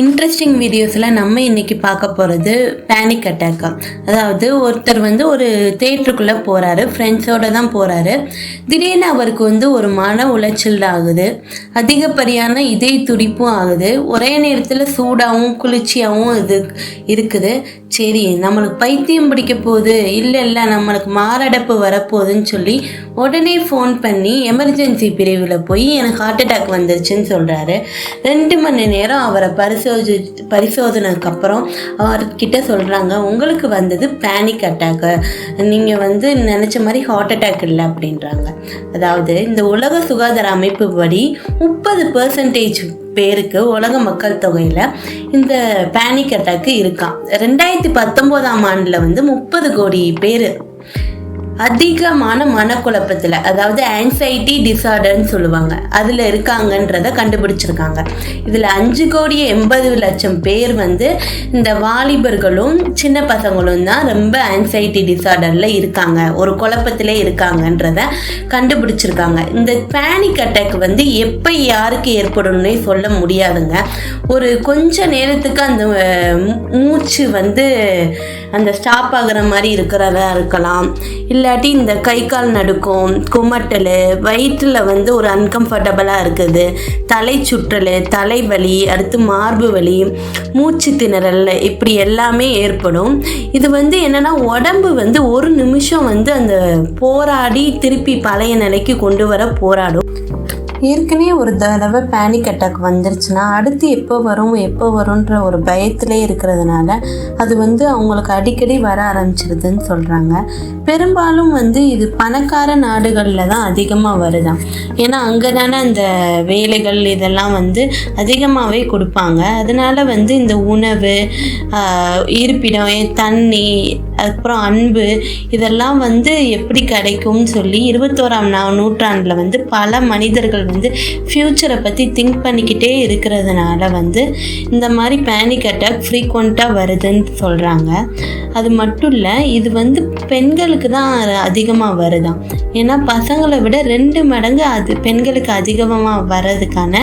Interesting வீடியோஸில் நம்ம இன்றைக்கி பார்க்க போகிறது பேனிக் அட்டாக்கு. அதாவது ஒருத்தர் ஒரு தேட்டருக்குள்ளே போகிறாரு, ஃப்ரெண்ட்ஸோடு தான் போகிறாரு. திடீர்னு அவருக்கு ஒரு மன உளைச்சல் ஆகுது, அதிகப்படியான இதய துடிப்பும் ஆகுது, ஒரே நேரத்தில் சூடாகவும் குளிர்ச்சியாகவும் இது இருக்குது. சரி, நம்மளுக்கு பைத்தியம் பிடிக்க போகுது, இல்லை நம்மளுக்கு மாரடைப்பு வரப்போகுதுன்னு சொல்லி உடனே ஃபோன் பண்ணி எமர்ஜென்சி பிரிவில் போய் எனக்கு ஹார்ட் அட்டாக் வந்துருச்சுன்னு சொல்கிறாரு. 2 மணி நேரம் அவரை பரிசோதனைக்கு அப்புறம் அவர்கிட்ட சொல்கிறாங்க, உங்களுக்கு வந்தது பேனிக் அட்டாக்கு, நீங்கள் நினச்ச மாதிரி ஹார்ட் அட்டாக் இல்லை அப்படின்றாங்க. அதாவது இந்த உலக சுகாதார அமைப்பு படி 30% பேருக்கு உலக மக்கள் தொகையில் இந்த பேனிக் அட்டாக்கு இருக்கான். 2019ஆம் ஆண்டில் 30 கோடி பேர் அதிகமான மனக்குழப்பத்தில், அதாவது ஆன்சைட்டி டிசார்டர்ன்னு சொல்லுவாங்க, அதில் இருக்காங்கன்றதை கண்டுபிடிச்சிருக்காங்க. இதில் 5,80,00,000 பேர் இந்த வாலிபர்களும் சின்ன பசங்களும் தான் ரொம்ப ஆன்சைட்டி டிசார்டரில் இருக்காங்க, ஒரு குழப்பத்திலே இருக்காங்கன்றதை கண்டுபிடிச்சிருக்காங்க. இந்த பேனிக் அட்டாக் எப்போ யாருக்கு ஏற்படும்னே சொல்ல முடியாதுங்க. ஒரு கொஞ்ச நேரத்துக்கு அந்த மூச்சு அந்த ஸ்டாப் ஆகிற மாதிரி இருக்கிறதா இருக்கலாம், இல்லாட்டி இந்த கை கால் நடுக்கம், குமட்டல், வயிற்றில் ஒரு அன்கம்ஃபர்டபுளாக இருக்குது, தலை சுற்றல், தலைவலி, அடுத்து மார்பு வலி, மூச்சு திணறல், இப்படி எல்லாமே ஏற்படும். இது என்னென்னா உடம்பு ஒரு நிமிஷம் அந்த போராடி திருப்பி பழைய நிலைக்கு கொண்டு வர போராடும். ஏற்கனவே ஒரு தடவை பேனிக் அட்டாக் வந்துருச்சுன்னா அடுத்து எப்போ வரும்ன்ற ஒரு பயத்திலே இருக்கிறதுனால அது அவங்களுக்கு அடிக்கடி வர ஆரம்பிச்சிருதுன்னு சொல்கிறாங்க. பெரும்பாலும் இது பணக்கார நாடுகளில் தான் அதிகமாக வருதான். ஏன்னா அங்கே தானே அந்த வேலைகள் இதெல்லாம் அதிகமாகவே கொடுப்பாங்க. அதனால் இந்த உணவு, இருப்பிடம், தண்ணி, அப்புறம் அன்பு, இதெல்லாம் எப்படி கிடைக்கும்னு சொல்லி 21ஆம் நூற்றாண்டில் பல மனிதர்கள் ஃப்யூச்சரை பற்றி திங்க் பண்ணிக்கிட்டே இருக்கிறதுனால இந்த மாதிரி பேனிக் அட்டாக் ஃப்ரீக்வெண்ட்டாக வருதுன்னு சொல்கிறாங்க. அது மட்டும் இல்லை, இது பெண்களுக்கு தான் அதிகமாக வருதான். ஏன்னா பசங்களை விட 2 மடங்கு அது பெண்களுக்கு அதிகமாக வர்றதுக்கான